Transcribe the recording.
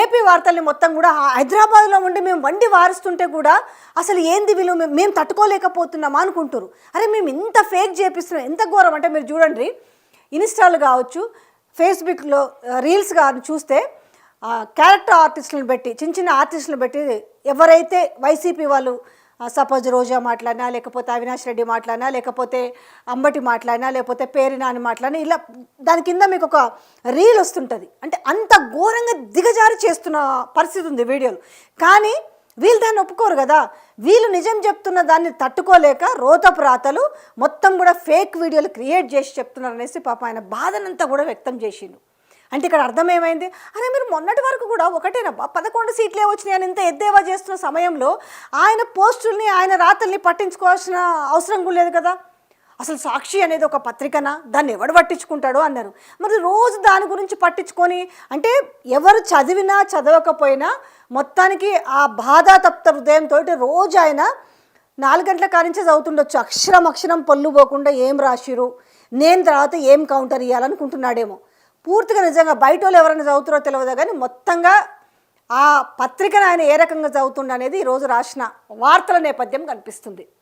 AP వార్తల్ని మొత్తం కూడా హైదరాబాద్లో ఉండి మేము వండి వారుస్తుంటే కూడా అసలు ఏంది వీళ్ళు మేము తట్టుకోలేకపోతున్నామా అనుకుంటారు. అరే మేము ఇంత ఫేక్ చేపిస్తున్నాం, ఎంత ఘోరం అంటే మీరు చూడండి, ఇన్స్టాలు కావచ్చు, ఫేస్బుక్లో రీల్స్ కానీ చూస్తే క్యారెక్టర్ ఆర్టిస్టులను పెట్టి, చిన్న చిన్న ఆర్టిస్టులను పెట్టి, ఎవరైతే వైసీపీ వాళ్ళు సపోజ్ రోజా మాట్లాడినా, లేకపోతే అవినాష్ రెడ్డి మాట్లాడినా, లేకపోతే అంబటి మాట్లాడినా, లేకపోతే పేరు నాని మాట్లాడినా, ఇలా దాని కింద మీకు ఒక రీల్ వస్తుంటుంది. అంటే అంత ఘోరంగా దిగజారి చేస్తున్న పరిస్థితి ఉంది వీడియోలు. కానీ వీళ్ళు దాన్ని ఒప్పుకోరు కదా. వీళ్ళు నిజం చెప్తున్న దాన్ని తట్టుకోలేక రోతపు రాతలు మొత్తం కూడా ఫేక్ వీడియోలు క్రియేట్ చేసి చెప్తున్నారు అనేసి పాప ఆయన బాధనంతా కూడా వ్యక్తం చేసిండు. అంటే ఇక్కడ అర్థం ఏమైంది, అరే మీరు మొన్నటి వరకు కూడా ఒకటేనబ్బా 11 సీట్లే వచ్చినాయి అని ఇంత ఎద్దేవా చేస్తున్న సమయంలో ఆయన పోస్టుల్ని, ఆయన రాతల్ని పట్టించుకోవాల్సిన అవసరం కూడా లేదు కదా. అసలు సాక్షి అనేది ఒక పత్రికనా, దాన్ని ఎవడు పట్టించుకుంటాడో అన్నారు. మరి రోజు దాని గురించి పట్టించుకొని, అంటే ఎవరు చదివినా చదవకపోయినా మొత్తానికి ఆ బాధాతప్త హృదయంతో రోజు ఆయన 4 గంటల కానించే చదువుతుండొచ్చు, అక్షరం పొల్లు పోకుండా ఏం రాసిరు, నేను తర్వాత ఏం కౌంటర్ ఇవ్వాలనుకుంటున్నాడేమో. పూర్తిగా నిజంగా బయట వాళ్ళు ఎవరైనా చదువుతారో తెలియదు, కానీ మొత్తంగా ఆ పత్రికను ఆయన ఏ రకంగా చదువుతుండ అనేది ఈరోజు రాసిన వార్తల నేపథ్యం కనిపిస్తుంది.